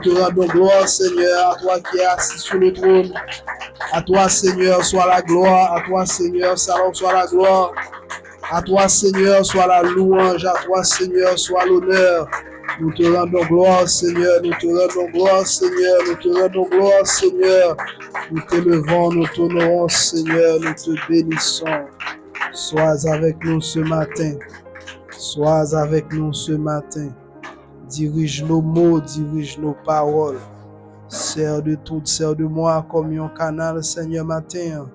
Te rendons gloire, Seigneur, à toi qui es assis sur le trône. À toi, Seigneur, soit la gloire. À toi, Seigneur, Salom, soit la gloire. À toi, Seigneur, soit la louange. À toi, Seigneur, soit l'honneur. Nous te rendons gloire, Seigneur. Nous te rendons gloire, Seigneur. Nous te rendons gloire, Seigneur. Nous t'élevons, nous t'honorons, Seigneur. Nous te bénissons. Sois avec nous ce matin. Sois avec nous ce matin. Dirige nos mots, dirige nos paroles. Sers de tout, sers de moi comme un canal, Seigneur, matin,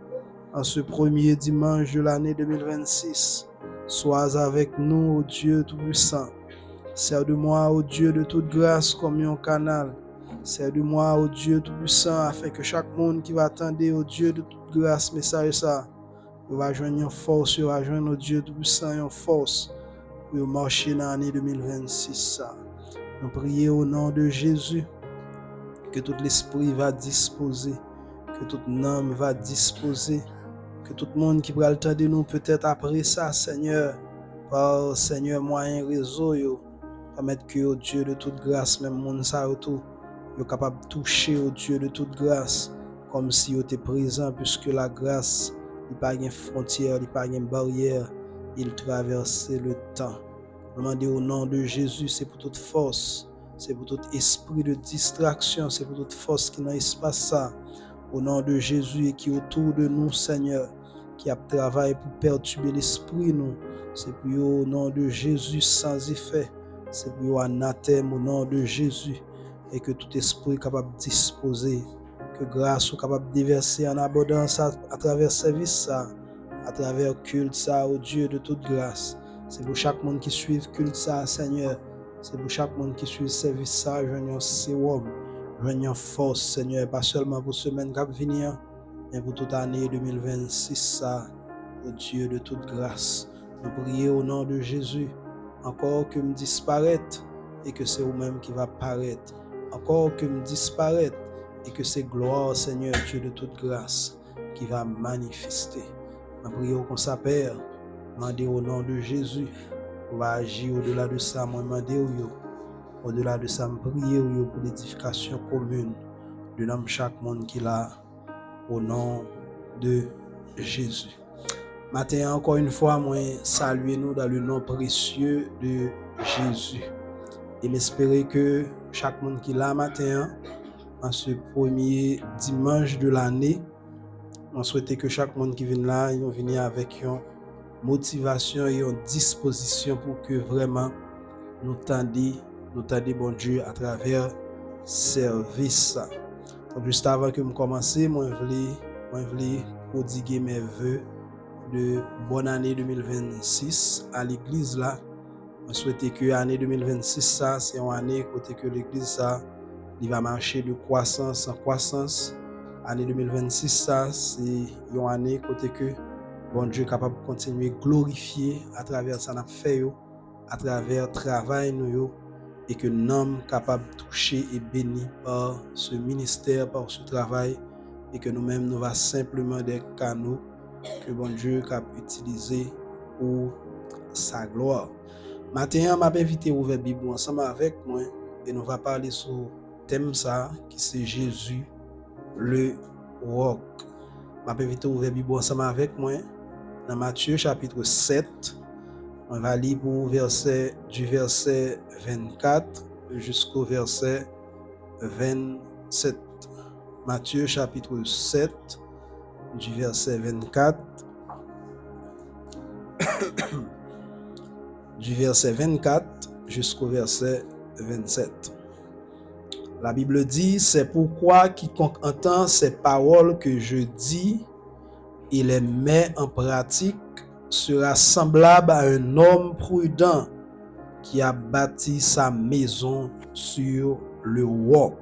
en ce premier dimanche de l'année 2026. Sois avec nous, ô Dieu Tout-Puissant. Sers de moi, ô Dieu de toute grâce, comme un canal. Sers de moi, ô Dieu Tout-Puissant, afin que chaque monde qui va attendre, ô Dieu de toute grâce, message ça, il va joindre une force, il va joindre, ô Dieu Tout-Puissant, une force pour marcher dans l'année 2026. Nous prions au nom de Jésus. Que tout l'esprit va disposer, que toute âme va disposer, que tout le monde qui va attendre nous peut-être après ça, Seigneur, par Seigneur moyen réseau, permettre que au Dieu de toute grâce, même monde ça autour, est capable de toucher au Dieu de toute grâce, comme si il était présent, puisque la grâce, il n'y a pas de frontière, il n'y a pas de barrière, il traverse le temps. Demandez au nom de Jésus, c'est pour toute force. C'est pour tout esprit de distraction, c'est pour toute force qui dans l'espace ça. Au nom de Jésus et qui est autour de nous, Seigneur, qui a travaillé pour perturber l'esprit nous. C'est pour au nom de Jésus sans effet. C'est pour anathème au nom de Jésus. Et que tout esprit est capable de disposer, que grâce soit capable de déverser en abondance à travers service ça, à travers culte ça, au Dieu de toute grâce. C'est pour chaque monde qui suit culte ça, Seigneur. C'est pour chaque monde qui suit le service ça, joignons sérum, joignons force, Seigneur, pas seulement pour semaine qui va venir, mais pour toute année 2026 ça, au Dieu de toute grâce. Nous prions au nom de Jésus, encore que me disparaître et que c'est vous-même qui va paraître. Encore que me disparaître et que c'est gloire, Seigneur, Dieu de toute grâce, qui va manifester. Nous prions qu'on s'appelle, demandez au nom de Jésus. On va agir au-delà de ça, moi demander au-delà de ça, me prier pour l'édification commune de l'homme chaque monde qui l'a au nom de Jésus. Matin encore une fois, moi saluer nous dans le nom précieux de Jésus. Et m'espérer que chaque monde qui l'a matin, en ce premier dimanche de l'année, on souhaite que chaque monde qui vient là, il vienne avec une motivation et une disposition pour que vraiment nous tendions bon Dieu à travers service. Donc juste avant que je commence, moi je voulais prodiguer mes vœux de bonne année 2026 à l'église là. Je souhaite que l'année 2026 ça c'est une année côté que l'église ça il va marcher de croissance en croissance. Année 2026 ça c'est une année côté que bon Dieu est capable de continuer à glorifier à travers ça n'a fait à travers travail nous et que nous sommes capables de toucher et bénir par ce ministère, par ce travail et que nous-mêmes nous va simplement des canaux que bon Dieu a utilisé pour sa gloire. Maintenant, je vais inviter à ouvrir la Bible ensemble avec moi et nous va parler sur le thème ça qui c'est Jésus le roc. Je vais inviter à ouvrir la Bible ensemble avec moi dans Matthieu chapitre 7. On va lire du verset 24 jusqu'au verset 27. Matthieu chapitre 7, du verset 24 du verset 24 jusqu'au verset 27. La Bible dit, c'est pourquoi quiconque entend ces paroles que je dis et les met en pratique sera semblable à un homme prudent qui a bâti sa maison sur le roc.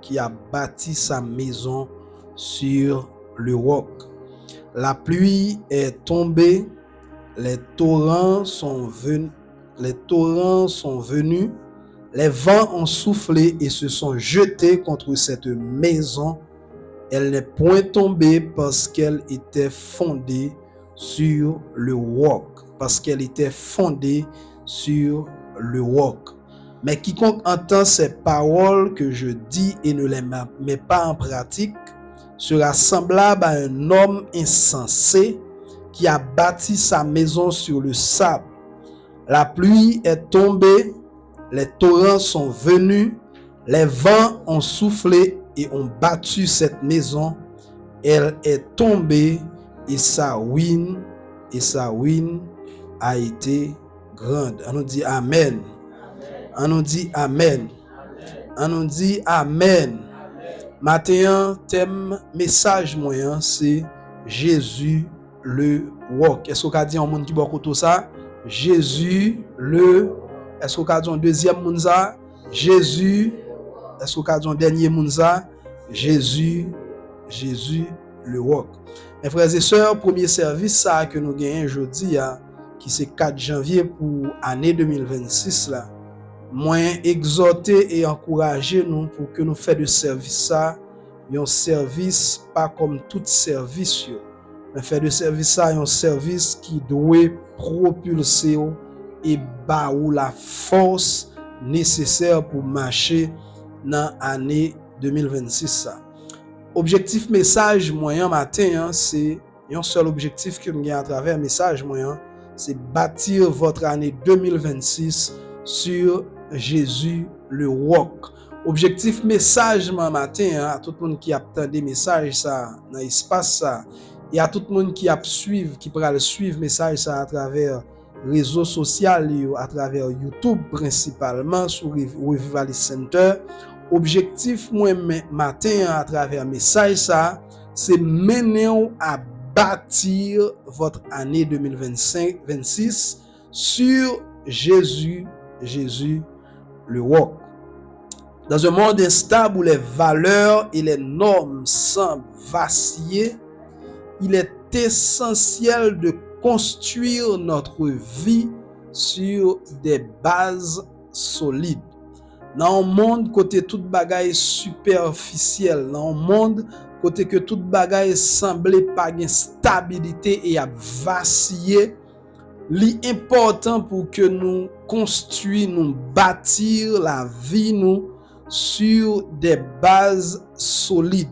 Qui a bâti sa maison sur le roc. La pluie est tombée, les torrents sont venus, les vents ont soufflé et se sont jetés contre cette maison. Elle n'est point tombée parce qu'elle était fondée sur le roc. Parce qu'elle était fondée sur le roc. Mais quiconque entend ces paroles que je dis et ne les met pas en pratique sera semblable à un homme insensé qui a bâti sa maison sur le sable. La pluie est tombée, les torrents sont venus, les vents ont soufflé et ont battu cette maison. Elle est tombée et sa ruine a été grande. On nous dit Amen. On nous dit Amen. On nous dit Amen. Matin, thème, message moyen, c'est Jésus le roc. Est-ce qu'on a dit un monde qui boit tout ça? Jésus le. Est-ce qu'on a dit un deuxième monde ça? Jésus. Est-ce qu'on a dit un dernier monde ça? Jésus le roc. Mes frères et sœurs, premier service ça que nous gagnons aujourd'hui, qui c'est 4 janvier pour année 2026 là. Moi exhorter et encourager nous pour que nous fassions de service ça un service pas comme tout service mais faire de service ça un service qui doit propulser et ba ou la force nécessaire pour marcher dans l'année 2026 ça. Objectif message moyen matin c'est un seul objectif que nous avons à travers message moyen, c'est bâtir votre année 2026 sur Jésus le roc. Objectif message matin à tout le monde qui a entendu message ça dans l'espace ça et à tout le monde qui a suivre qui pourra le suivre message ça à travers réseaux sociaux, à travers YouTube principalement sur Revivalist Center. Objectif moi matin à travers message ça, c'est mener à bâtir votre année 2026 sur Jésus le roc. Dans un monde instable où les valeurs et les normes semblent vaciller, il est essentiel de construire notre vie sur des bases solides. Dans un monde côté toute bagaille superficielle, dans un monde côté que toute bagaille semblait pas gain stabilité et a vaciller, l'important pour que nous construisons, nous bâtir la vie nous sur des bases solides.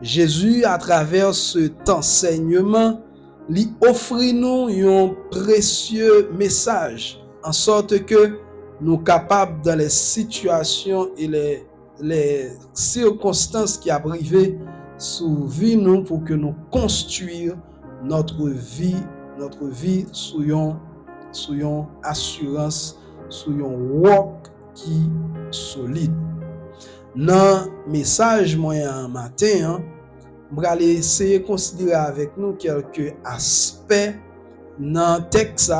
Jésus, à travers cet enseignement, lui offre nous un précieux message, en sorte que nous capables dans les situations et les circonstances qui arrivent sous vie nous pour que nous construisons notre vie sous une assurance, sous un roc qui solide. Dans message moyen matin, je vais essayer de considérer avec nous quelques aspects dans le texte,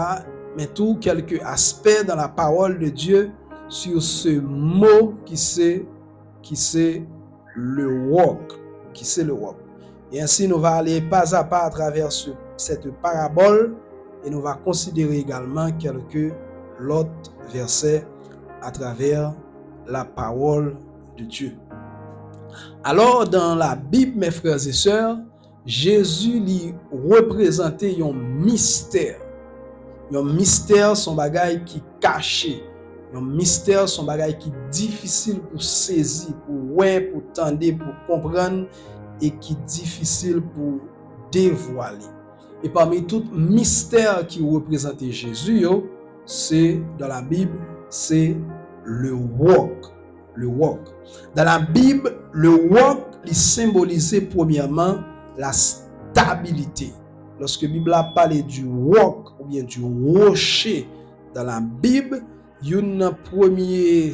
mais tout quelques aspects dans la parole de Dieu sur ce mot qui c'est le roc, Et ainsi nous allons aller pas à pas à travers cette parabole et nous allons considérer également quelques autres versets à travers la parole de Dieu. Alors dans la Bible, mes frères et sœurs, Jésus lui représentait un mystère. Un mystère, son bagage qui caché. Un mystère, son bagage qui difficile pour saisir, pour ouais, pour tendre, pour comprendre et qui difficile pour dévoiler. Et parmi tout mystère qui représentait Jésus, c'est dans la Bible, c'est le roc. Le roc. Dans la Bible, le roc, il symbolisait premièrement la stabilité. Lorsque la Bible a parlé du roc ou bien du rocher dans la Bible, il y a une première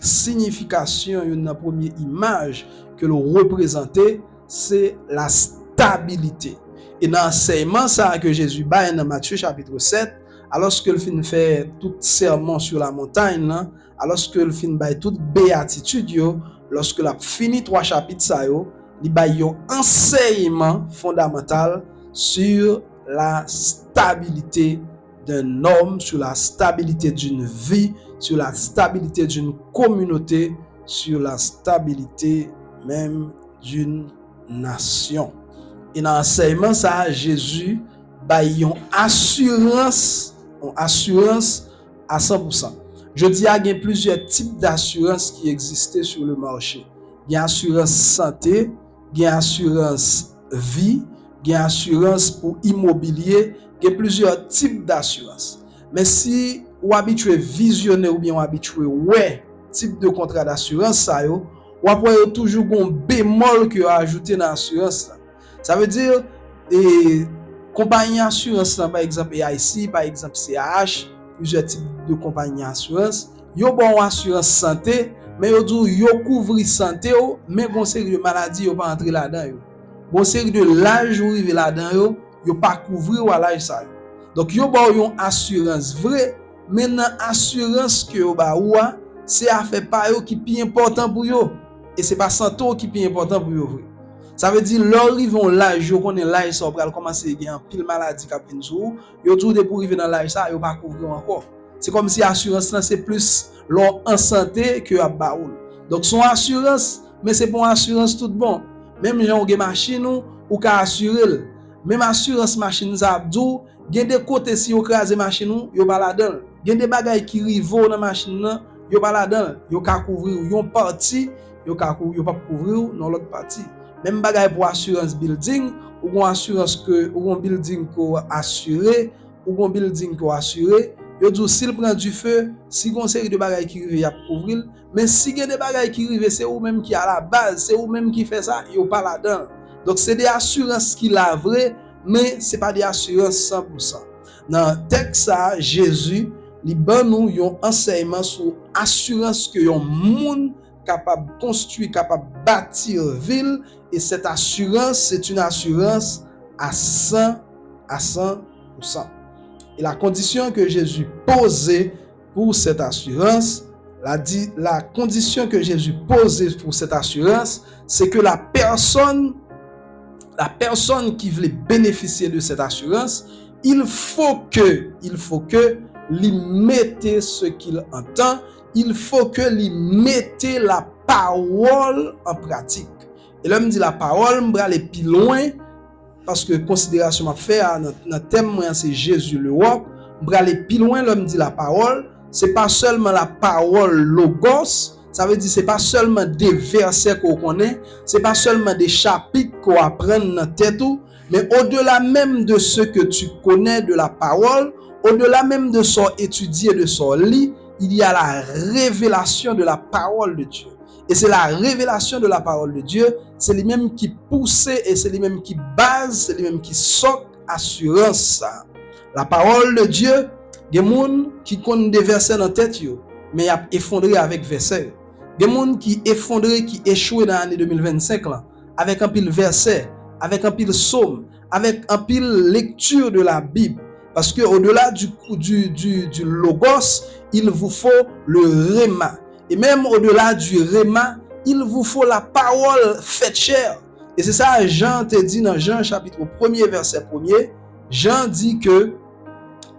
signification, une première image que le représentait, c'est la stabilité. Et dans l'enseignement ça que Jésus bat dans Matthieu chapitre 7, alors que le fin fait tout sermon sur la montagne, alors que le fin bail toute béatitude, lorsque la fini 3 chapitres ça il bail un enseignement fondamental sur la stabilité d'un homme, sur la stabilité d'une vie, sur la stabilité d'une communauté, sur la stabilité même d'une nation. Et dans l'enseignement ça, Jésus bail une assurance à 100%. Je dis qu'il y a plusieurs types d'assurance qui existaient sur le marché. Il y a assurance santé, il y a assurance vie, il y a assurance pour immobilier, il y a plusieurs types d'assurance. Mais si vous habituez visionner ou bien vous habituez ouais type de contrat d'assurance ça yo, ou après toujours un bémol que ajouter dans l'assurance. Ça veut dire compagnie assurance par exemple AIC, par exemple CAH, plusieurs types de compagnie assurance, yo bon assurance santé, mais yo dit yo couvrir santé yo, mais bon série de maladies yo pas entrer là-dedans yo. Bon série de l'âge ou rive là-dedans yo pas couvrir ou à l'âge ça. Donc yo bon yon assurance vrai, mais nan assurance que yo ba ou c'est affaire pa yo qui plus important pour yo et c'est pas santé qui plus important pour yo vrai. Ça veut dire leur rivon l'âge yo connaît l'âge ça pral commencer gen pile maladie k'ap vinn sou yo tout de pour arriver dans l'âge ça yo pas couvrir encore. C'est comme si assurance là c'est plus l'on en santé que a baoul. Donc son assurance mais c'est pour assurance tout bon. Même gens gen machine ou ka assurer. Même assurance machine ça abdou gen de côté si yo craser machine yo pas là-dedans. Gen de bagay qui rivo dans machine là yo pas là-dedans. Yo ka couvrir yon partie, yo pas couvrir dans l'autre partie. Même bagay pour assurance building, ou gon assurance que ou gon building ko assuré, ou gon building ko assuré, yo dou s'il prend du feu, si gon série de bagay qui rive y a couvrir, mais si gen de bagay qui rive c'est ou même qui à la base, c'est ou même qui fait ça, yo pas là-dedans. Donc c'est des assurances qui la vrai, mais c'est pas des assurances 100%. Dans texte ça Jésus li ban nous yon enseignement sur assurance que yon monde capable construire, capable bâtir ville, et cette assurance c'est une assurance à 100%. Et la condition que Jésus posait pour cette assurance, la condition que Jésus posait pour cette assurance, c'est que la personne qui voulait bénéficier de cette assurance, il faut que lui mette ce qu'il entend, il faut que lui mette la parole en pratique. Et là, me dit la parole, me aller plus loin, parce que considération m'a fait dans thème c'est Jésus le roi, me aller plus loin, là me dit la parole, c'est pas seulement la parole logos, ça veut dire c'est pas seulement des versets qu'on connaît, c'est pas seulement des chapitres qu'on apprend dans tête ou, mais au-delà même de ce que tu connais de la parole, au-delà même de son étudier, de son lit, il y a la révélation de la parole de Dieu. Et c'est la révélation de la parole de Dieu, c'est lui-même qui pousse et c'est lui-même qui base, c'est lui-même qui socle assurance. La parole de Dieu, des gens qui connaissent des versets dans la tête, mais ils ont effondré avec versets. Des gens qui effondré, qui échouent dans l'année 2025, là, avec un pile verset, avec un pile psaume, avec un pile lecture de la Bible. Parce que au-delà du logos, il vous faut le réma. Et même au-delà du réma, il vous faut la parole faite chair. Et c'est ça Jean te dit dans Jean chapitre 1er verset 1er. Jean dit que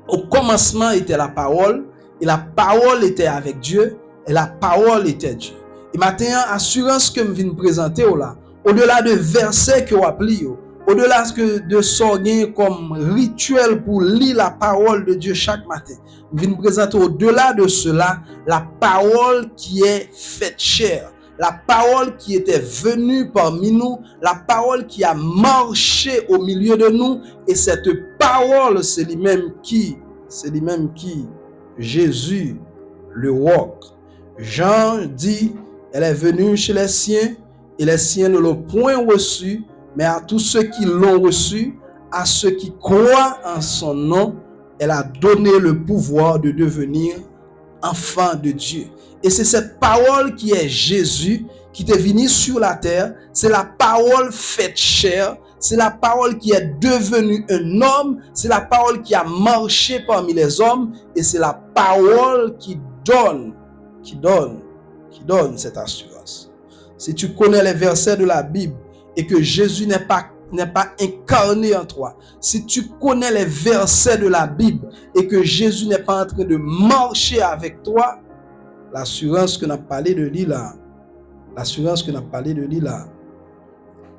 au commencement était la parole, et la parole était avec Dieu, et la parole était Dieu. Et maintenant, assurance que je viens présenter là, au-delà de versets que vous appelez, au-delà de sortir comme rituel pour lire la parole de Dieu chaque matin, je viens présenter au-delà de cela la parole qui est faite chair, la parole qui était venue parmi nous, la parole qui a marché au milieu de nous, et cette parole c'est lui-même qui Jésus le roi. Jean dit, elle est venue chez les siens et les siens ne l'ont point reçu, mais à tous ceux qui l'ont reçu, à ceux qui croient en son nom, elle a donné le pouvoir de devenir enfants de Dieu. Et c'est cette parole qui est Jésus, qui est venu sur la terre, c'est la parole faite chair, c'est la parole qui est devenue un homme, c'est la parole qui a marché parmi les hommes, et c'est la parole qui donne cette assurance. Si tu connais les versets de la Bible et que Jésus n'est pas incarné en toi, si tu connais les versets de la Bible et que Jésus n'est pas en train de marcher avec toi, l'assurance que n'a parlé de lui là,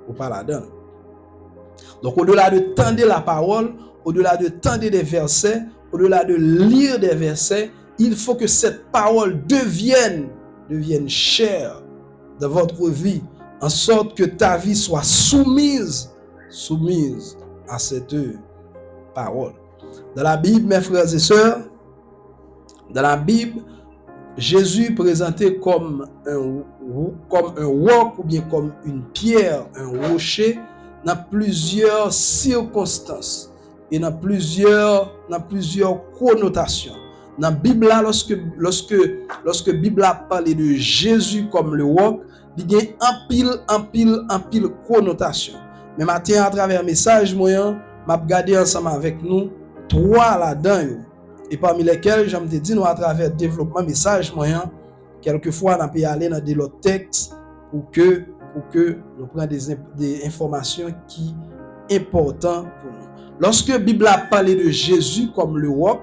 ou pas là-dedans. Donc au-delà de tendre la parole, au-delà de tendre des versets, au-delà de lire des versets, il faut que cette parole devienne chère dans votre vie, en sorte que ta vie soit soumise à cette parole. Dans la Bible, mes frères et sœurs, dans la Bible, Jésus est présenté comme un roc ou bien comme une pierre, un rocher, dans plusieurs circonstances et dans plusieurs connotations. Dans la Bible, lorsque Bible a parlé de Jésus comme le roc, il y a un pile connotation. Mais maintenant, à travers message moyen, m'a regardé ensemble avec nous trois là-dedans, et parmi lesquels j'aime te dire nous à travers développement message moyen, quelquefois on peut aller dans des autres textes pour que nous prenions des informations qui sont importantes pour nous. Lorsque la Bible a parlé de Jésus comme le roc,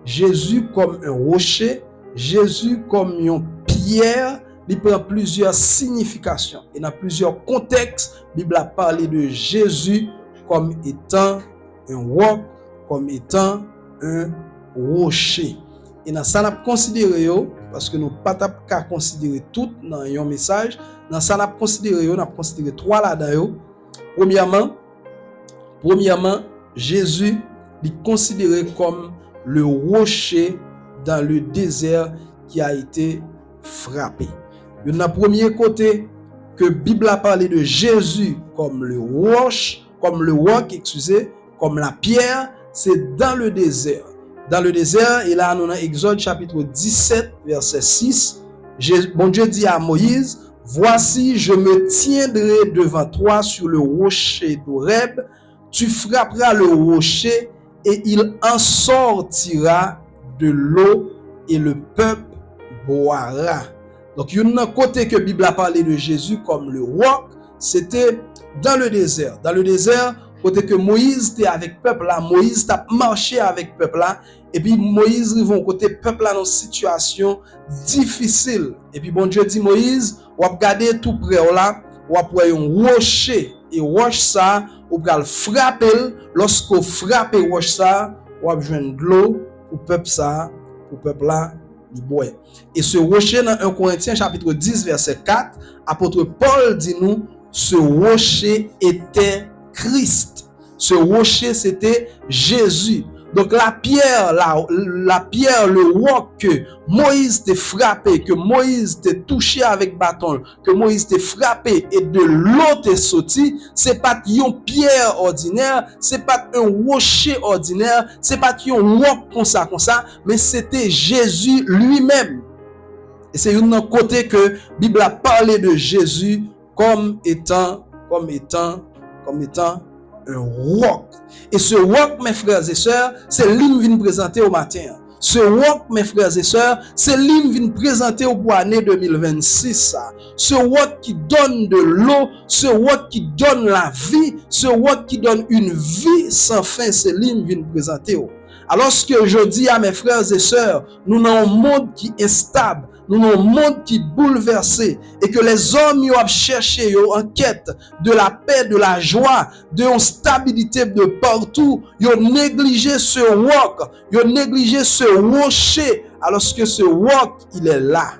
Jésus comme un rocher, Jésus comme une pierre, il prend plusieurs significations. Et dans plusieurs contextes, la Bible a parlé de Jésus comme étant un roc, comme étant un rocher. Et dans ça, nous avons considéré, parce que nous ne pouvons pas considérer tout dans un message, dans ça, nous avons considéré trois là-dedans. Premièrement, Jésus est considéré comme le rocher dans le désert qui a été frappé. De notre premier côté, que la Bible a parlé de Jésus comme le roc, comme la pierre, c'est dans le désert. Dans le désert, et là, nous avons Exode chapitre 17, verset 6. Bon Dieu dit à Moïse, « Voici, je me tiendrai devant toi sur le rocher d'Horeb. Tu frapperas le rocher et il en sortira de l'eau et le peuple boira. » Donc, il y a un côté que la Bible a parlé de Jésus comme le roc, c'était dans le désert. Dans le désert, côté que Moïse était avec le peuple là, Moïse a marché avec le peuple là, et puis Moïse arrive au côté peuple là dans une situation difficile. Et puis bon Dieu dit Moïse, on va regarder tout près là, on va prendre un rocher, et roche ça, on va frapper, lorsqu'on frappe roche ça, on va joindre de l'eau pour peuple ça, pour peuple là, il boit. Et ce rocher dans 1 Corinthiens chapitre 10 verset 4, apôtre Paul dit nous, ce rocher était Christ. Ce rocher, c'était Jésus. Donc la pierre, le roc que Moïse t'a frappé, que Moïse t'a touché avec bâton, que Moïse t'a frappé et de l'eau t'a sorti, c'est pas une pierre ordinaire, c'est pas un rocher ordinaire, c'est pas un roc comme ça, mais c'était Jésus lui-même. Et c'est un côté que la Bible a parlé de Jésus comme étant un roc. Et ce roc, mes frères et sœurs, c'est l'hymne vient présenter au matin. Ce roc, mes frères et sœurs, c'est l'hymne vient présenter au pour l'année 2026. Ce roc qui donne de l'eau, ce roc qui donne la vie, ce roc qui donne une vie sans fin, c'est l'hymne vient présenter. Alors que je dis à mes frères et sœurs, nous avons un monde qui est instable, nous avons un monde qui est bouleversé, et que les hommes ont cherché en quête de la paix, de la joie, de la stabilité de partout, ils ont négligé ce roc, ils ont négligé ce rocher, alors que ce roc, il est là.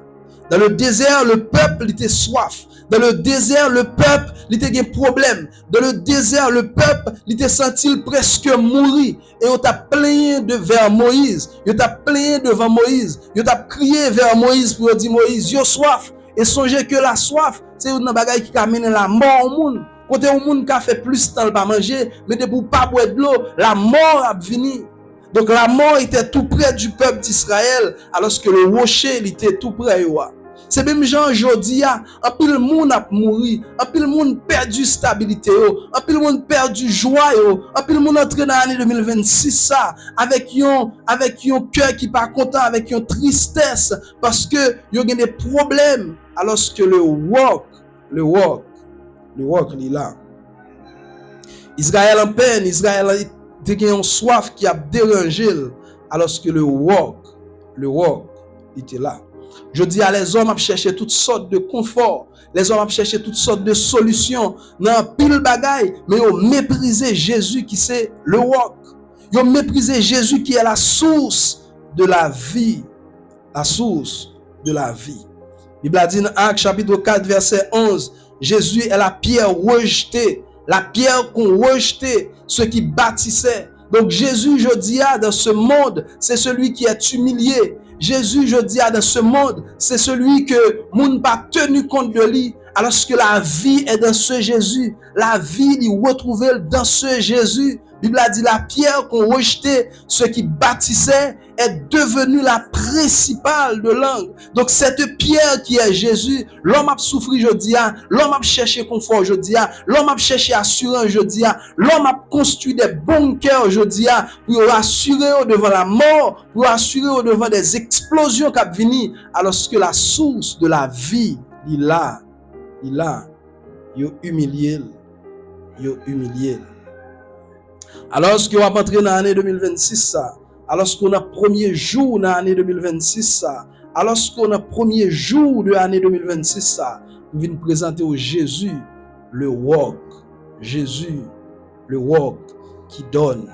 Dans le désert, le peuple était soif. Dans le désert, le peuple était des problèmes. Dans le désert, le peuple était senti presque mourir. Et on t'a plaigné vers Moïse. On t'a plaigné devant Moïse. On t'a crié vers Moïse pour dire Moïse, yo soif. Et songez que la soif, c'est une bagaille qui amène la mort au monde. Côté au monde qui a fait plus de temps pas manger, mais de pour pas boire de l'eau, la mort a venu. Donc la mort était tout près du peuple d'Israël, alors que le rocher il était tout près. C'est même gens aujourd'hui, un peu le monde a mouru, un peu le monde perdu stabilité, un peu le monde perdu joie, un peu le monde entré dans l'année 2026 ça, avec un cœur qui pas content, avec une tristesse, parce que il y a des problèmes, alors que le roc il est là. Israël en peine, Israël a une soif qui a dérangé, alors que le roc il était là. Je dis à les hommes à chercher toutes sortes de confort, les hommes à chercher toutes sortes de solutions dans pile bagaille, mais ils ont méprisé Jésus qui c'est le roc. Ils ont méprisé Jésus qui est la source de la vie la source de la vie. La Bible a dit dans Actes chapitre 4 verset 11, Jésus est la pierre rejetée, la pierre qu'on rejetait ceux qui bâtissaient. Donc Jésus, je dis, dans ce monde, c'est celui qui est humilié. Jésus, je dis, dans ce monde, c'est celui que moun pas tenu compte de lui, alors que la vie est dans ce Jésus. La vie, il retrouve dans ce Jésus. La Bible a dit la pierre qu'on rejetait, ceux qui bâtissaient, est devenue la principale de l'angle. Donc cette pierre qui est Jésus, l'homme a souffert aujourd'hui, l'homme a cherché confort aujourd'hui, l'homme a cherché assurance aujourd'hui, l'homme a construit des bunkers aujourd'hui pour assurer devant la mort, pour assurer devant des explosions qui viennent, alors que la source de la vie, il a humilié. Alors qu'on va entrer dans l'année 2026, alors qu'on a premier jour dans l'année 2026, alors qu'on a premier jour de l'année 2026, nous venons présenter au Jésus le roc. Jésus, le roc qui donne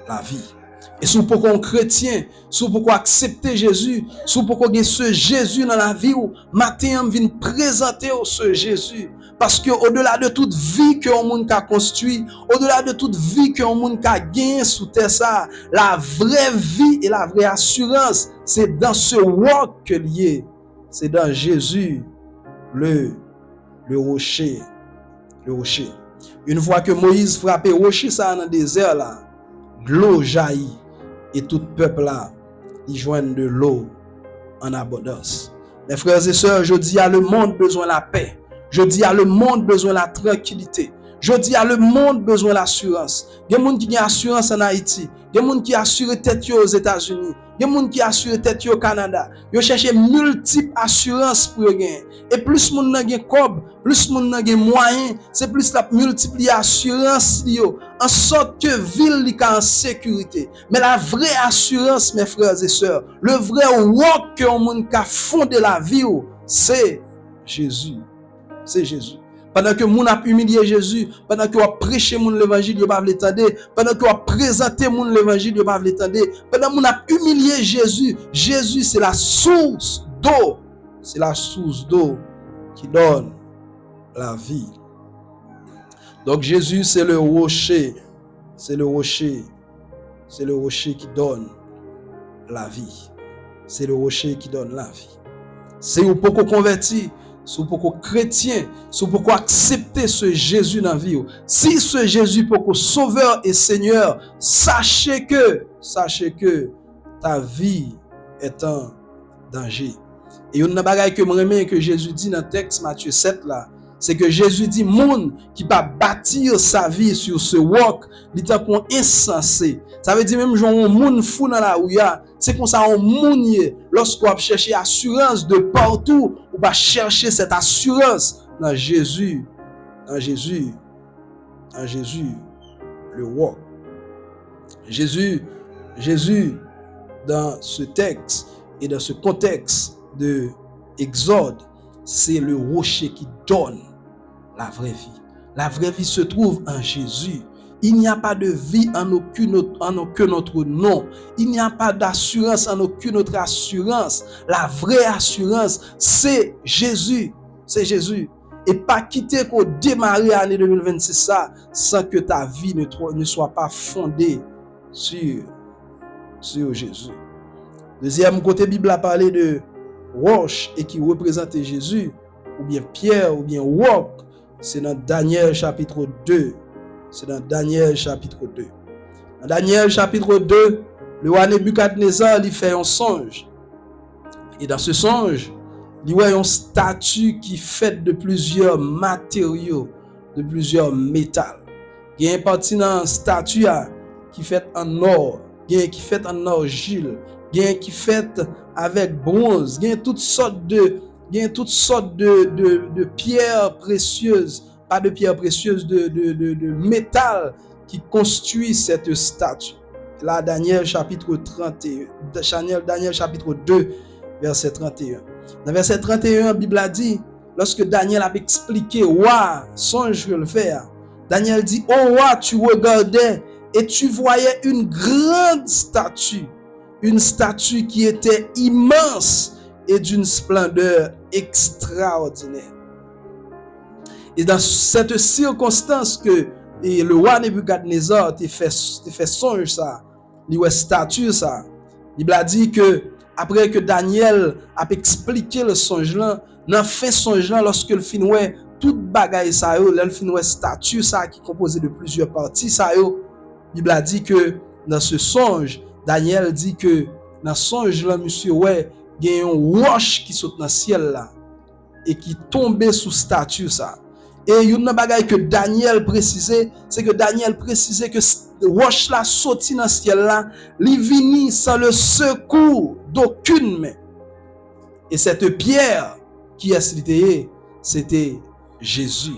la vie. Et si vous pouvez être chrétien, si vous pouvez accepter Jésus, si vous pouvez avoir ce Jésus dans la vie, matin, je viens présenter ce Jésus. Parce que au-delà de toute vie que un monde a construit, au-delà de toute vie que un monde a gagné sous terre ça, la vraie vie et la vraie assurance, c'est dans ce roc que lié. C'est dans Jésus, le rocher. Le rocher. Une fois que Moïse frappait rocher ça dans le désert là, l'eau jaillit et tout peuple là, il joignent de l'eau en abondance. Mes frères et sœurs, je dis à le monde besoin de la paix. Je dis à le monde besoin de la tranquillité. Je dis à le monde besoin de l'assurance. Il y a des gens qui ont assurance en Haïti. Il y a des gens qui assurent tête aux États-Unis. Il y a des gens qui assurent tête au Canada. Ils cherchent multiples assurances pour gagner. Et plus moun nan gen kob, plus moun nan gen moyen, c'est plus la multiplier assurance yo, en sorte que ville li ka en sécurité. Mais la vraie assurance, mes frères et sœurs, le vrai roc que on moun ka fonder la vie, c'est Jésus. C'est Jésus. Pendant que moun a humilié Jésus, pendant que vous prêché moun l'évangile, vous pas l'entendre, pendant que vous présenté moun l'évangile, vous pas l'entendre, pendant que moun a humilié Jésus, Jésus c'est la source d'eau. C'est la source d'eau qui donne la vie. Donc Jésus c'est le rocher. C'est le rocher. C'est le rocher qui donne la vie. C'est le rocher qui donne la vie. C'est vous pour convertir. Si vous pouvez chrétien, si vous pouvez accepter ce Jésus dans la vie, si ce Jésus pour sauveur et Seigneur, sachez que ta vie est en danger. Et une bagaille que moi que Jésus dit dans le texte Matthieu 7 là, c'est que Jésus dit monde qui va bâtir sa vie sur ce roc, il est comme insensé. Ça veut dire même genre un monde fou dans la rue, c'est comme ça on mounier lorsqu'on va chercher assurance de partout, on va chercher cette assurance dans Jésus, le roc. Jésus dans ce texte et dans ce contexte de Exode, c'est le rocher qui donne la vraie vie. La vraie vie se trouve en Jésus. Il n'y a pas de vie en aucun autre nom. Il n'y a pas d'assurance en aucune autre assurance. La vraie assurance, c'est Jésus. C'est Jésus. Et pas quitter qu'on démarre l'année 2026 ça, sans que ta vie ne soit pas fondée sur Jésus. Deuxième côté, la Bible a parlé de roche et qui représentait Jésus, ou bien pierre, ou bien roc. C'est dans Daniel chapitre 2. C'est dans Daniel chapitre 2. Dans Daniel chapitre 2, le roi Nebuchadnezzar lui fait un songe. Et dans ce songe, il voit une statue qui est faite de plusieurs matériaux, de plusieurs métals. Il y a une partie dans la statue qui est faite en or, il y a qui est faite en argile, il y a qui est faite avec bronze, il y a toutes sortes de pierres précieuses, pas de pierres précieuses, de métal qui construit cette statue. Là, Daniel chapitre 31, Daniel chapitre 2, verset 31. Dans verset 31, la Bible a dit, lorsque Daniel a expliqué, roi, songe que le faire, Daniel dit, oh roi, tu regardais et tu voyais une grande statue une statue qui était immense et d'une splendeur extraordinaire. Et dans cette circonstance que le roi Nebuchadnezzar te fait songe ça, il ouais statue ça. Il a dit que après que Daniel a expliqué le songe là, dans fin songe là lorsque le fin ouais toute bagaille ça yo, le fin ouais statue ça qui composé de plusieurs parties ça yo, il a dit que dans ce songe, Daniel dit que dans songe là monsieur ouais, il y a un roche qui saute dans le ciel là et qui tombait sous statue ça. Et une bagaille que Daniel précisait, c'est que Daniel précisait que roche là sorti dans le ciel là, li vini sans le secours d'aucune main. Et cette pierre qui c'était Jésus.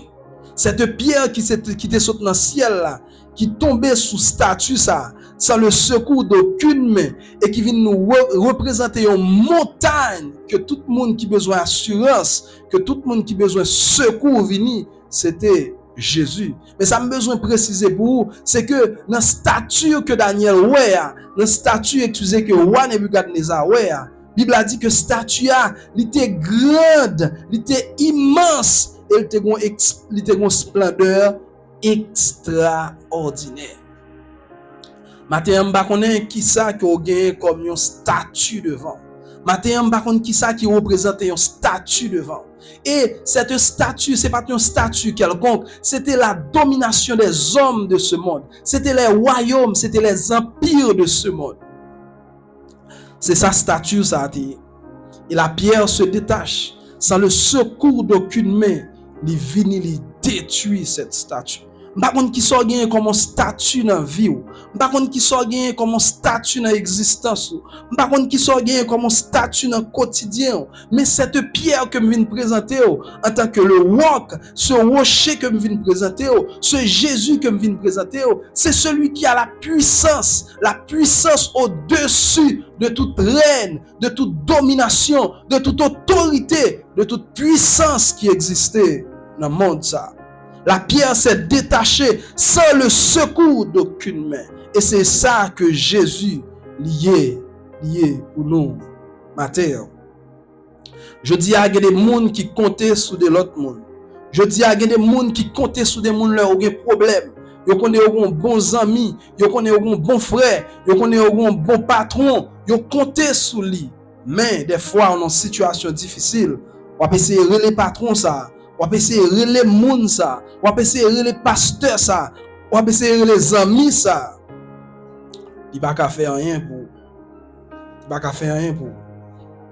Cette pierre qui était sortie dans le ciel là, qui tombait sous statue ça, sans le secours d'aucune main, et qui vient nous représenter une montagne que tout le monde qui besoin d'assurance, que tout le monde qui besoin de secours vini, c'était Jésus. Mais ça me besoin de préciser pour vous, c'est que dans la statue que Daniel ouais, dans la statue excusez que roi Nebuchadnezzar ouais, la Bible a dit que statue elle était grande, elle était immense, et elle était une splendeur extraordinaire. Maintenant, je ne sais pas qui ça qui a comme une statue devant. Maintenant, je ne sais pas qui ça qui représente une statue devant. Et cette statue, ce n'est pas une statue quelconque, c'était la domination des hommes de ce monde. C'était les royaumes, c'était les empires de ce monde. C'est sa statue, ça a été. Et la pierre se détache. Sans le secours d'aucune main, il vient, il détruit cette statue. Par contre, qui soit gagné comme un statut dans la vie. Par contre, qui soit gagné comme un statut dans l'existence. Par contre, qui soit gagné comme un statut dans le quotidien. Mais cette pierre que je viens de présenter, en tant que le roc, ce rocher que je viens de présenter, ce Jésus que je viens de présenter, c'est celui qui a la puissance au-dessus de toute règne, de toute domination, de toute autorité, de toute puissance qui existait dans le monde. Ça. La pierre s'est détachée sans le secours d'aucune main. Et c'est ça que Jésus lié pour nous, matin. Je dis à des gens qui comptaient sur de l'autre monde. Je dis à des gens qui comptaient sur des gens qui ont des problèmes. Ils connaissent un bon ami, ils connaissent un bon frère, ils connaissent un bon patron, ils comptaient sur lui. Mais des fois, on est en situation difficile. On va essayer de relayer le patron ça. On va essayer de relayer les gens ça. On va essayer de relayer les pasteurs ça. On va essayer de relayer les amis ça. Il va pas faire rien pour. Il va pas faire rien pour.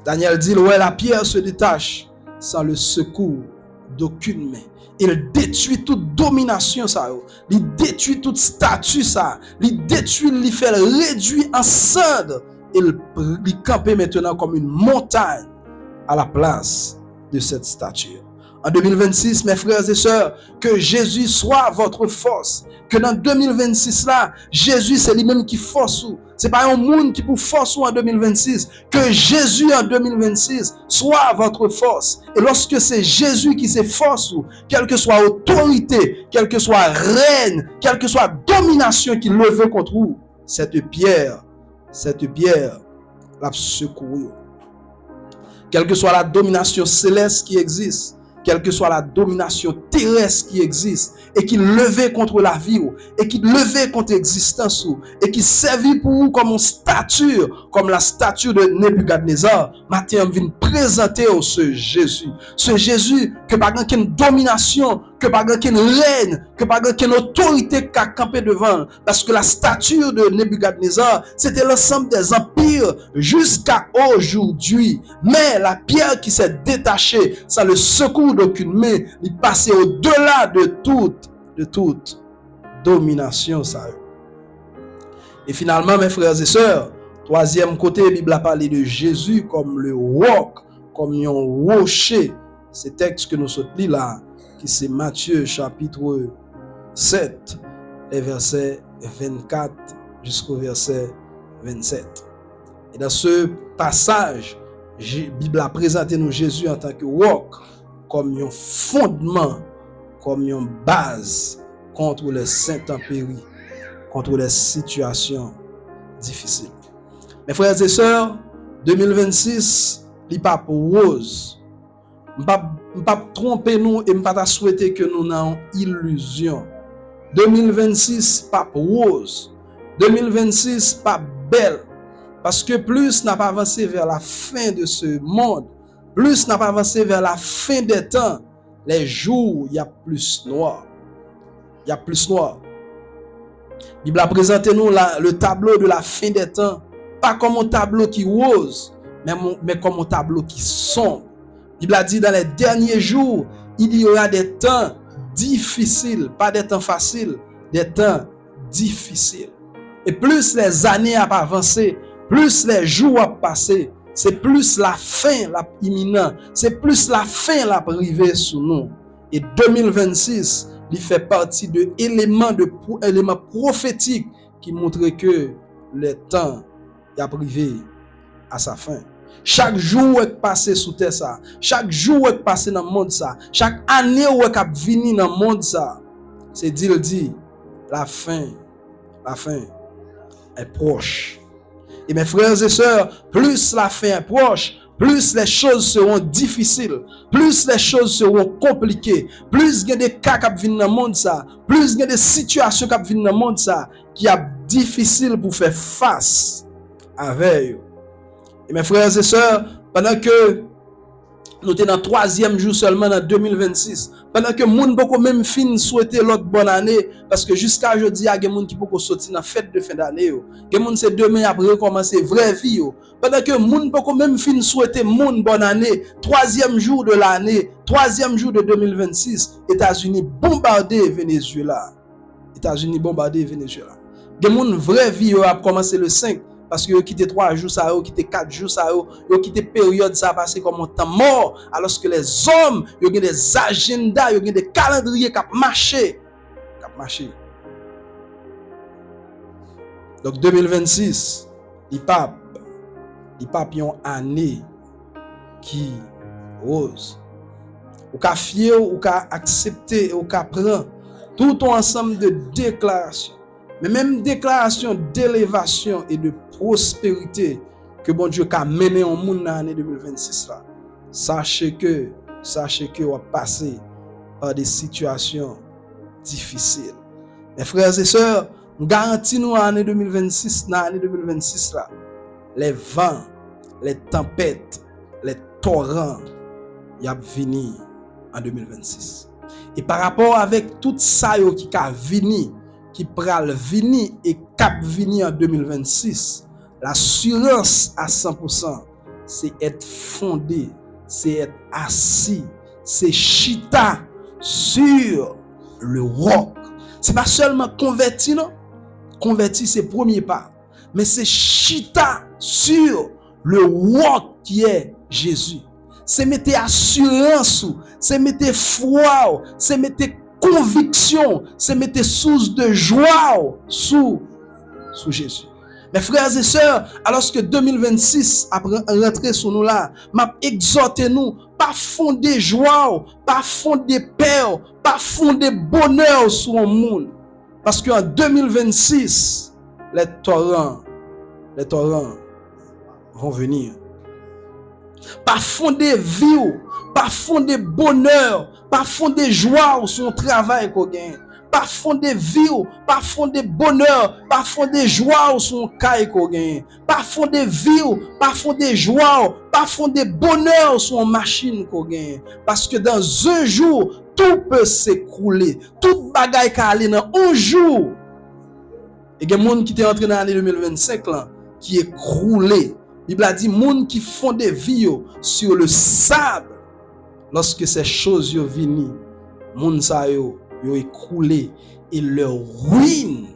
Daniel dit ouais, la pierre se détache sans le secours d'aucune main. Il détruit toute domination ça. Il détruit toute statue ça. Il détruit, il fait réduire en cendres. Il campe maintenant comme une montagne à la place de cette statue. En 2026, mes frères et sœurs, que Jésus soit votre force. Que dans 2026 là, Jésus c'est lui-même qui force vous. C'est pas un monde qui peut force vous en 2026. Que Jésus en 2026 soit votre force. Et lorsque c'est Jésus qui se force vous, quelle que soit autorité, quelle que soit règne, quelle que soit domination qui lève contre vous, cette pierre la secoue. Quelle que soit la domination céleste qui existe, quelle que soit la domination terrestre qui existe, et qui levait contre la vie, et qui levait contre l'existence, et qui servit pour vous comme une statue, comme la statue de Nebuchadnezzar, matin, vient présenter ce Jésus. Ce Jésus, que pas qu'une domination, que pas qu'une règne, que pas qu'une autorité qui a campé devant. Parce que la statue de Nebuchadnezzar, c'était l'ensemble des empires jusqu'à aujourd'hui. Mais la pierre qui s'est détachée, ça le secours d'aucune main, il passait au-delà de toute domination. Ça. Et finalement, mes frères et sœurs, troisième côté, la Bible a parlé de Jésus comme le roc, comme un rocher. Ce texte que nous sommes là, qui c'est Matthieu chapitre 7, les versets 24 jusqu'au verset 27. Et dans ce passage, la Bible a présenté nous Jésus en tant que roc, comme un fondement, comme une base contre les intempéries, contre les situations difficiles. Mes frères et sœurs, 2026, il pas rose. Pas tromper nous et pas souhaiter que nous n'ayons illusion. 2026 pas rose. 2026 pas belle. Parce que plus n'a pas avancé vers la fin de ce monde, plus n'a pas avancé vers la fin des temps, les jours, il y a plus noir. Il y a plus noir. La Bible a présenté nous le tableau de la fin des temps, pas comme un tableau qui rose, mais comme un tableau qui sombre. La Bible a dit dans les derniers jours, il y aura des temps difficiles, pas des temps faciles, des temps difficiles. Et plus les années ont avancé, plus les jours ont passé, c'est plus la fin la imminente, c'est plus la fin la privée sur nous. Et 2026, il fait partie de éléments prophétiques qui montrent que le temps est privé à sa fin. Chaque jour est passé sous terre ça, chaque jour est passé dans le monde ça, chaque année est venu dans le monde ça, c'est dit la fin est proche. Et mes frères et sœurs, plus la fin est proche, plus les choses seront difficiles, plus les choses seront compliquées, plus il y a des cas qui viennent dans le monde ça, plus il y a des situations qui viennent dans le monde ça, qui est difficile pour faire face avec eux. Et mes frères et sœurs, pendant que nous sommes dans le 3e jour seulement dans 2026, pendant que moun beaucoup même fin souhaiter l'autre bonne année, parce que jusqu'à aujourd'hui, il y a des gens qui peuvent sortir dans la fête de fin d'année. Il y a des gens c'est demain après recommencer vraie vie. Pendant que moun beaucoup même fin souhaiter moun bonne année, 3e jour de l'année, 3e jour de 2026, États-Unis bombardé Venezuela. États-Unis bombardé Venezuela. Des gens vraie vie a commencé le 5. Parce que vous quittez 3 jours, ça, vous quittez 4 jours, ça, vous quittez période, ça passé comme un temps mort. Alors que les hommes, ils ont des agendas, ils ont des calendriers qui marchent. Donc 2026, il pas une année qui rose. Ou qu'à fier, ou qu'à accepter, ou qu'à prendre tout un ensemble de déclarations. Mais même déclaration d'élévation et de prospérité que bon Dieu a mené au monde dans l'année 2026 là. Sachez que on va passer par des situations difficiles. Mes frères et sœurs, nous garantissons dans l'année 2026 là, les vents, les tempêtes, les torrents, y a venir en 2026. Et par rapport avec tout ça qui a venu, qui pral vini et cap vini en 2026, l'assurance à 100%, c'est être fondé, c'est être assis, c'est chita sur le roc. C'est pas seulement converti, non? Converti, c'est premier pas. Mais c'est chita sur le roc qui est Jésus. C'est mettre assurance, c'est mettre foi, c'est mettre conviction, c'est mettre source de joie sous Jésus. Mes frères et sœurs, alors que 2026 après rentrer sur nous là, m'a exhorté nous pas fonder joie, pas fonder paix, pas fonder bonheur sur le monde, parce qu'en 2026 les torrents vont venir. Pas fonder vie, pas fonder bonheur, pas fonder joie sur son travail qu'on gagne, pas fonder vie, pas fonder bonheur, pas fonder joie sur son caille qu'on gagne, pas fonder vie, pas fonder joie, pas fonder bonheur sur son machine qu'on gagne, parce que dans un jour tout peut s'écrouler, tout bagaille ka aller dans un jour. Et il y a des gens qui sont entrés dans l'année 2025 là, qui est croulé. La Bible a dit, moun qui font des vies sur le sable, lorsque ces choses sont venues, moun sa yo écroulé et leur ruine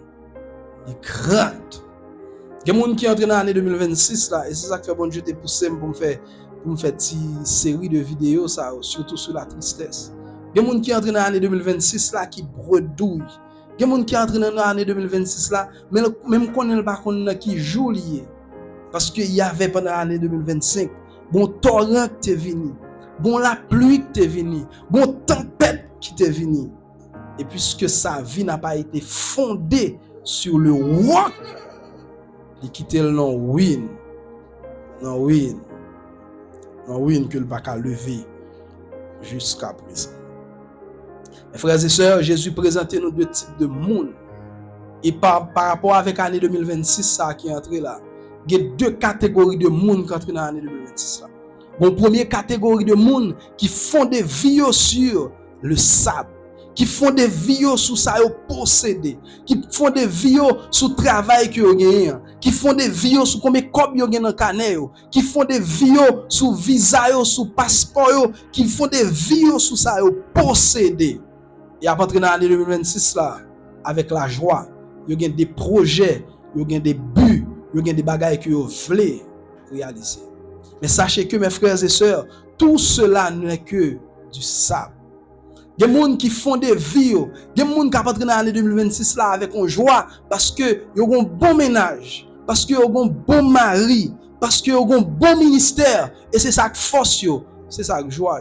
est grande. Il y a des gens qui entrent dans l'année 2026 là, et c'est ça que bon Dieu t'a poussé pour me faire une série de vidéos ça, surtout sur la tristesse. Il y a des gens qui entrent dans l'année 2026 là qui bredouillent. Il y a des gens qui entrent dans l'année 2026 là, mais même qu'on ne pas qui joue lié. Parce qu'il y avait pendant l'année 2025, bon torrent qui est venu, bon la pluie qui est venue, bon tempête qui est venue. Et puisque sa vie n'a pas été fondée sur le roc, il quitte le nom ruine. Non oui. Non oui que le pas qu'à lever jusqu'à présent. Mes frères et sœurs, Jésus présentait nous deux types de monde. Et par rapport avec l'année 2026 ça qui est entré là, il y a deux catégories de monde qui entrent dans l'année 2026 là. Bon, première catégorie de monde qui font des vies sur le sable, qui font des vies sur ça yo possédé, qui font des vies sur le travail que yo gagne, qui font des vies sur combien cob yo gagne dans canet, qui font des vies sur visa yo, sur passeport yo, qui font des vies sur ça yo possédé. Et à partir de l'année 2026 là, avec la joie, yo gagne des projets, yo gagne des buts, yo gagne des bagages que yo voulez réaliser. Mais sachez que mes frères et sœurs, tout cela n'est que du sable. Il y a des gens qui font des vies, il y a des gens qui rentrent dans l'année 2026 là avec une joie parce que ils ont un bon ménage, parce qu'ils ont un bon mari, parce qu'ils ont un bon ministère et c'est ça qui force, c'est ça qui joie.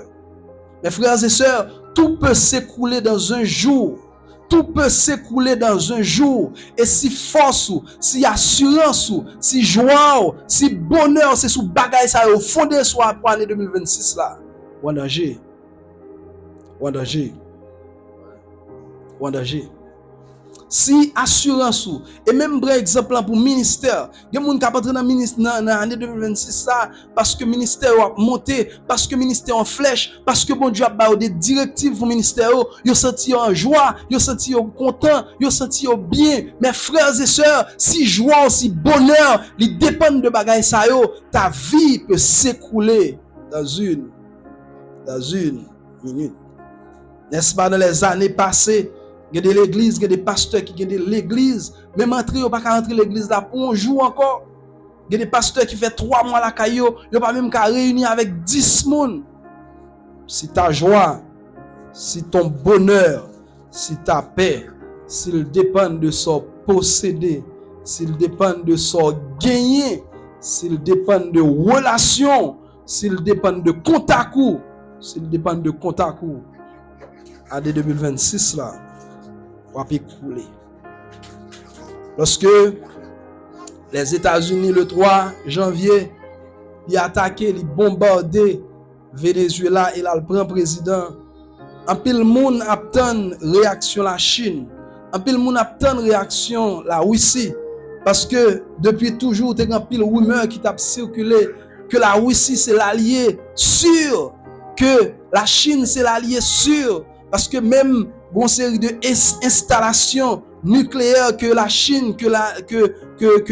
Mes frères et sœurs, tout peut s'écrouler dans un jour. Tout peut s'écrouler dans un jour. Et si force, si assurance, si joie, si bonheur, c'est sous bagaille ça au fondé soit pour l'année 2026 là. Ou en danger. Ou en danger. Ou en danger. Si assurance et même par exemple pour ministère, il y a des gens qui rentrent dans l'année 2026 ça parce que ministère a monté, parce que ministère en flèche, parce que bon Dieu a donné des directives pour ministère, ils senti en joie, ils senti content, ils senti bien. Mes frères et sœurs, si joie, si bonheur, ils dépendent de bagaille ça yo, ta vie peut s'écrouler dans une minute. N'est-ce pas dans les années passées? Il y a de l'église, il y a des pasteurs qui ont de l'église, même entrer, ils ne peuvent pas rentrer l'église là pour un jour encore. Il y a des pasteurs qui font 3 mois à la caillou, ils ne peuvent pas même réunir avec 10 personnes. Si ta joie, si ton bonheur, si ta paix, s'il dépend de son posséder, s'il dépend de son gagner, s'il dépend de relations, s'il dépend de contact, s'il dépend de contact, à 2026 là, va écouler. Lorsque les États-Unis le 3 janvier, ils attaqué, ils bombardé Venezuela et là le prend président, en pile monde attend réaction la Chine, en pile monde attend réaction la Russie parce que depuis toujours il y a pile rumeur qui t'a circulé que la Russie c'est l'allié sûr, que la Chine c'est l'allié sûr parce que même une série de installations nucléaires que la Chine, que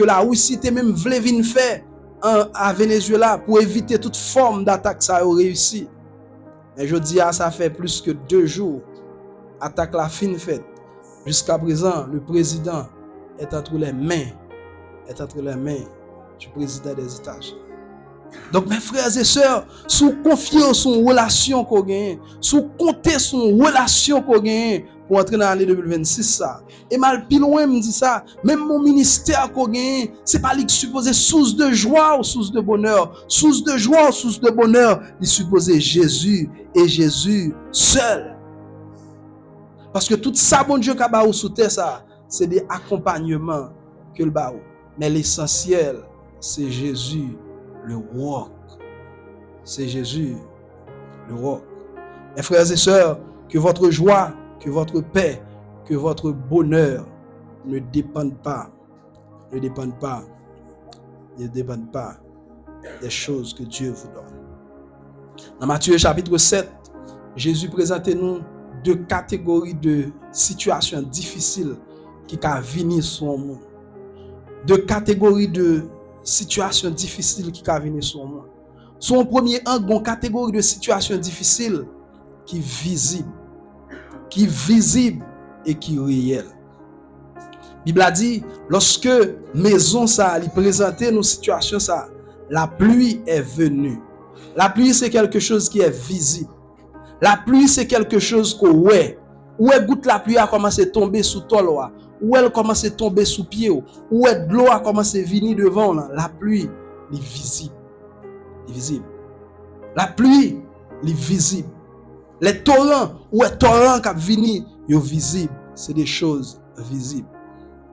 la Russie te même voulait venir faire à Venezuela pour éviter toute forme d'attaque, ça a réussi. Mais je dis, ça fait plus que 2 jours, attaque la fin faite. Jusqu'à présent, le président est entre les mains du président des États-Unis. Donc mes frères et sœurs, sous confier son relation qu'on gagne, sous compter son relation qu'on gagne pour entrer dans l'année 2026 ça. Et mal plus loin me dit ça, même mon ministère qu'on gagne, c'est pas lui qui supposé source de joie ou source de bonheur, source de joie ou source de bonheur, il supposé Jésus et Jésus seul. Parce que tout ça bon Dieu qu'a ba ou sous terre ça, c'est des accompagnements que le ba ou. Mais l'essentiel c'est Jésus. Le roc. C'est Jésus, le roc. Mes frères et sœurs, que votre joie, que votre paix, que votre bonheur ne dépendent pas des choses que Dieu vous donne. Dans Matthieu chapitre 7, Jésus présentait nous 2 catégories de situations difficiles qui peuvent venir sur le monde. 2 catégories de situation difficile qui va venir sur moi. Son premier angle, une catégorie de situation difficile qui visible et qui réelle. La Bible a dit, lorsque maison ça lui présentait nos situations ça, la pluie est venue. La pluie c'est quelque chose qui est visible. La pluie c'est quelque chose qu'on ouais. Où est goutte la pluie a commencé à tomber sous tol, où elle commence à tomber sous pied, où est de l'eau a commencé à venir devant là. La pluie est visible. La pluie est visible. Les torrents, où est torrent qui venir, sont visibles. C'est des choses visibles.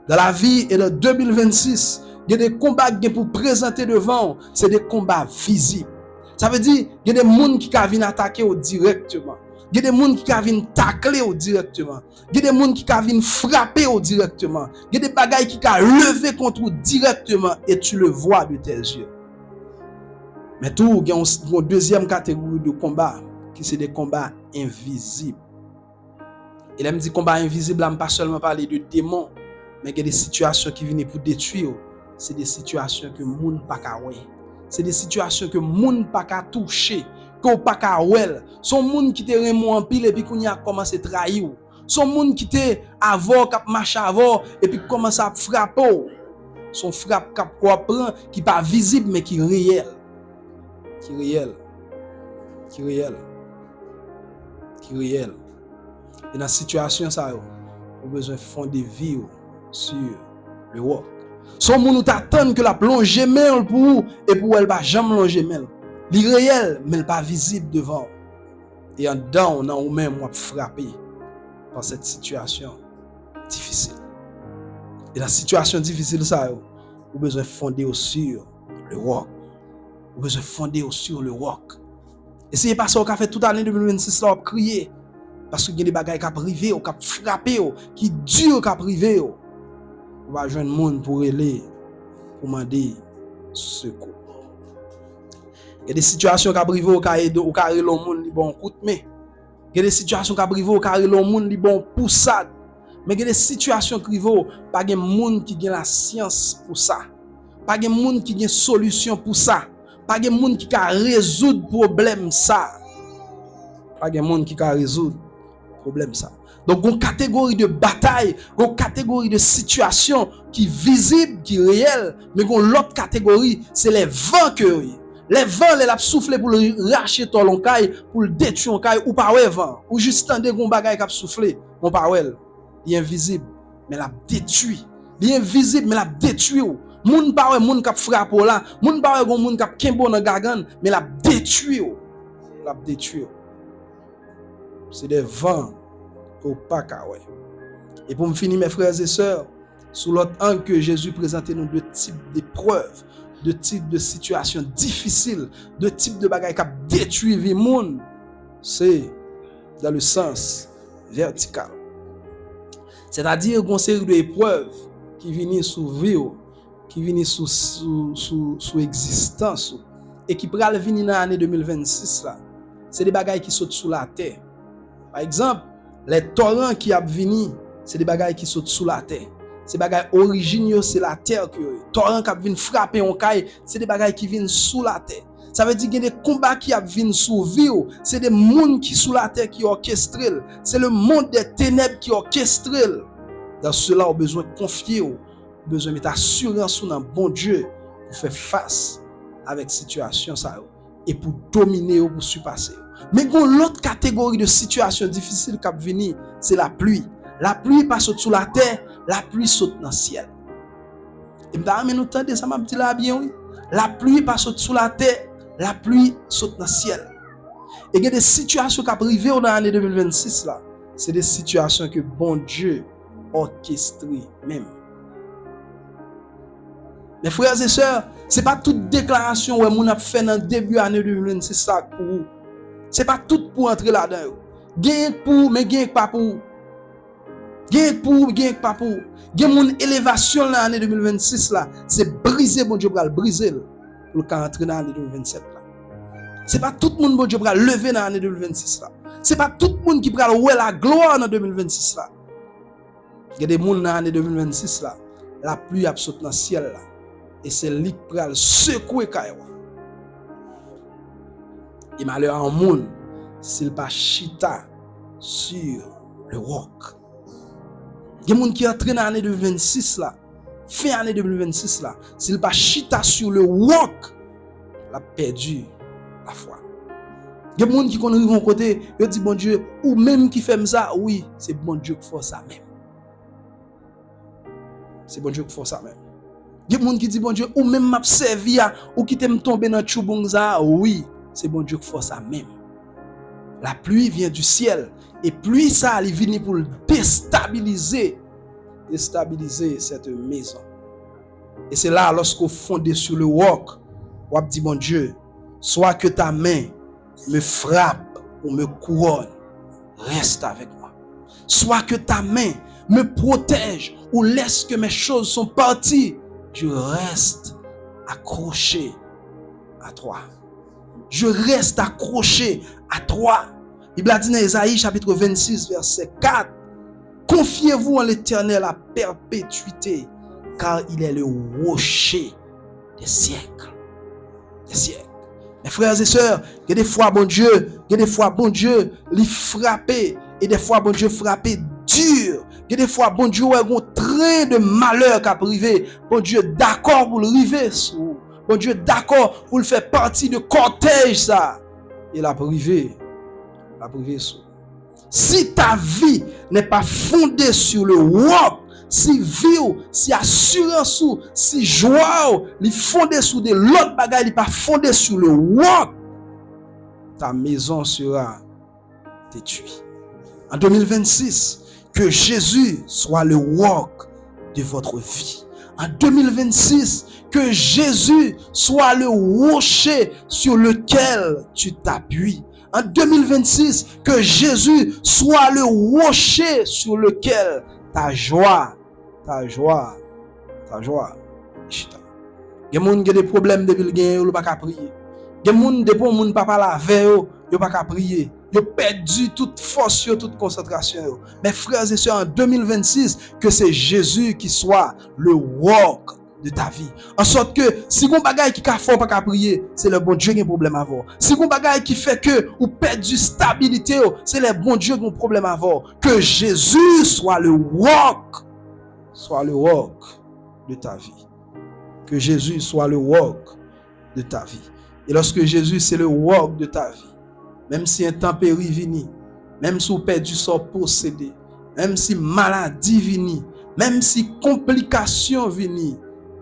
Dans la vie et dans 2026, Il y a des combats qui pour présenter devant, c'est des combats visibles. Ça veut dire, il y a des gens qui viennent attaquer directement. Il y a des gens qui viennent tacler directement. Il y a des gens qui viennent frapper directement. Il y a des bagailles qui viennent lever contre vous directement et tu le vois de tes yeux. Mais tout, il y a une deuxième catégorie de combats qui c'est des combats invisibles. Et là, me dit combat invisible, je ne pas seulement parler de démons, mais il y a des situations qui viennent pour détruire. C'est des situations que les gens ne peuvent pas voir. C'est des situations que les gens ne peuvent pas toucher, que les gens ne peuvent pas voir. Son gens qui te remont en pile et puis qu'on a commencé à trahir. Son gens qui te avant, qui marche avant et puis commence à frapper. Son frappe qui n'est pas visible mais qui est réel. Qui est réel. Qui est réel. Qui est réel. Et dans la situation, ça, on a besoin de fonder vie sur le walk. Son moun t'attend que la plonge mail pour vous et pour elle va jamais longer mail. L'irréel mais pas visible devant. Et en dedans on a ou même frappé par cette situation difficile. Et dans la situation difficile ça, on a besoin de fonder sur le walk. On a besoin de fonder sur le walk. Et si pas ça qu'on a fait toute l'année 2026 là, on a crié parce qu'il y a des bagages qui ont privé, qui ont frappé, qui dur qui ont privé. On va joindre monde pour aller pour demander secours. Il y a des situations qui ont privé au carré le monde li bon coup de main. Il y a des situations qui ont privé au carré le monde li bon poussade. Mais il y a des situations qui privé pas de monde qui a la science pour ça. Pas de monde qui a solution pour ça. Pas de monde qui peut résoudre problème ça. Pas de monde qui peut résoudre problème ça. Donc une catégorie de bataille, une catégorie de situation qui visible, qui réelle, mais une autre catégorie, c'est les vents que les vents les souffler pour le racher ton loncaille, pour le détruire loncaille ou pas ouais vent, ou juste tendre gon bagaille qui a souffler, mon pas ouais. Il est invisible, mais la détruit. Il est invisible, mais la détruit. Moun pa ouais moun qui frappe là, moun pa ouais gon moun qui kembo dans gagan, mais la détruit. La détruit. C'est des vents au pas ouais. Et pour me finir mes frères et sœurs, sous l'autre angle que Jésus présentait nous deux types d'épreuves, deux types de situations difficiles, deux types de bagages qui détruisent vie monde, c'est dans le sens vertical. C'est-à-dire qu'on série d'épreuves qui viennent sous vie, qui viennent sous existence et qui pourraient venir dans l'année 2026 là. C'est des bagages qui sautent sous la terre. Par exemple, les torrents qui ont venu, c'est des bagages qui sautent sous la terre. Ces bagages originaux, c'est la terre que torrents qui viennent frapper en caille, c'est des bagages qui viennent sous la terre. Ça veut dire qu'il y a des combats qui viennent sous vie, c'est des mondes qui sous la terre qui orchestrent. C'est le monde des ténèbres qui orchestre. Dans cela, on a besoin de confier, on a besoin de mettre assurance dans bon Dieu pour faire face avec la situation et pour dominer ou pour surpasser. Mais l'autre catégorie de situations difficiles qui venir, c'est la pluie. La pluie passe sous la terre, la pluie saute dans le ciel. Et nous entendez ça m'a dit là bien oui. La pluie passe sous la terre, la pluie saute dans le ciel. Et il y a des situations qui arrivent dans l'année 2026 là, c'est des situations que bon Dieu orchestre même. Mes frères et sœurs, c'est pas toute déclaration que mon a fait dans le début de l'année 2026 là pour vous. C'est pas tout pour entrer là-dedans. Gagne pour, mais gagne pas pour. Gagne pour, gagne pas pour. Gagne mon élévation dans l'année 2026 là, c'est briser bon Dieu pour le briser pour entrer dans l'année 2027 là. C'est pas tout le monde bon Dieu pour lever dans l'année 2026 là. C'est pas tout le monde qui va voir la gloire dans 2026 là. Il y a des gens dans l'année 2026 là, la pluie a sauté dans le ciel là. Et c'est lui qui va secouer Kaïwa. Et malheur en monde s'il pas chita sur le roc. Il y a des gens qui entrent dans l'année 2026 là, fin année 2026 là, s'il pas chita sur le roc, il a perdu la foi. Il y a des gens qui connaissent mon côté, ils disent bon Dieu, ou même qui fait ça, oui, c'est bon Dieu qui fait ça même. C'est bon Dieu qui fait ça même. Il y a des gens qui disent bon Dieu, ou même m'a servi ou qui t'aime tomber dans choubongza, oui, c'est bon Dieu qui fait ça même. La pluie vient du ciel et pluie ça elle vient pour déstabiliser cette maison. Et c'est là, lorsqu'on fonde sur le roc, on dit, mon Dieu, soit que ta main me frappe ou me couronne, reste avec moi. Soit que ta main me protège ou laisse que mes choses sont parties, je reste accroché à toi. Je reste accroché à toi. Il a dit dans Ésaïe chapitre 26 verset 4, confiez-vous en l'Éternel à perpétuité, car il est le rocher des siècles. Des siècles. Mes frères et sœurs, il y a des fois, bon Dieu, il frappe, et des fois, bon Dieu, frappe dur. Il y a des fois, bon Dieu, il y a un train de malheur qui a privé. Bon Dieu, d'accord pour le river. Bon Dieu, d'accord pour le faire partie de cortège, ça. Il a privé. Il a privé. Si ta vie n'est pas fondée sur le roc, si vie, si assurance, si joie, il fondé sur de l'autre bagaille, il pas fondé sur le roc, ta maison sera détruite. En 2026, que Jésus soit le roc de votre vie. En 2026, que Jésus soit le rocher sur lequel tu t'appuies. En 2026, que Jésus soit le rocher sur lequel ta joie. Il y a des gens qui ont des problèmes depuis le gain, ils ne peuvent pas prier. Il y a des gens qui ne peuvent pas laver, ils ne peuvent pas prier. Ils ont perdu toute force, toute concentration. Mes frères et sœurs, en 2026, que c'est Jésus qui soit le roc de ta vie. En sorte que si vous bagaille qui ne pas qu'à prier, c'est le bon Dieu qui a un problème à avoir. Si vous bagaille qui fait que vous perdez stabilité, c'est le bon Dieu qui a un problème à avoir. Que Jésus soit le roc de ta vie. Que Jésus soit le roc de ta vie. Et lorsque Jésus c'est le roc de ta vie, même si intempérie vient, même si vous perdu son possédé, même si maladie vient, même si complication vient,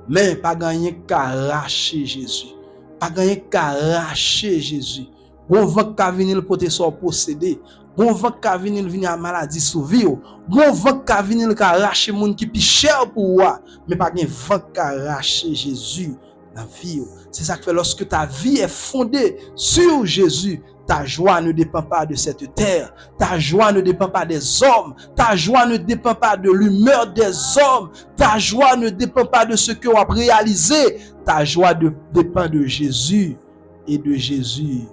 mais pas gagner qu'à arracher Jésus. Pas gagner qu'à arracher Jésus. Bon vent qu'à venir pour te son possédé. Bon vent qu'à venir à maladie sous vie. Bon vent qu'à venir qu'à arracher monde qui plus cher pour toi, mais pas gain vent qu'à arracher Jésus dans vie. C'est ça que fait lorsque ta vie est fondée sur Jésus. Ta joie ne dépend pas de cette terre. Ta joie ne dépend pas des hommes. Ta joie ne dépend pas de l'humeur des hommes. Ta joie ne dépend pas de ce que tu as réalisé. Ta joie dépend de Jésus et de Jésus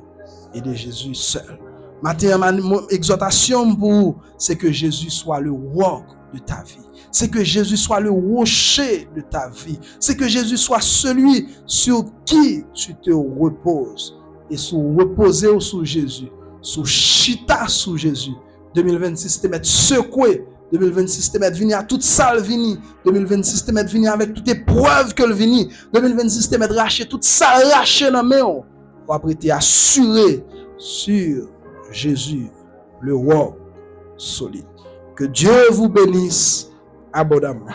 seul. Mon exhortation pour vous, c'est que Jésus soit le roc de ta vie. C'est que Jésus soit le rocher de ta vie. C'est que Jésus soit celui sur qui tu te reposes. Et sous reposer sous Jésus, sous chita sous Jésus. 2026 te mettre secoué. 2026 te mettre venir à toute salle vini. 2026 te mettre venir avec toute épreuve que le vini. 2026 te mettre racher toute salle racher dans main. Pour après te assurer sur Jésus, le roi solide. Que Dieu vous bénisse abondamment.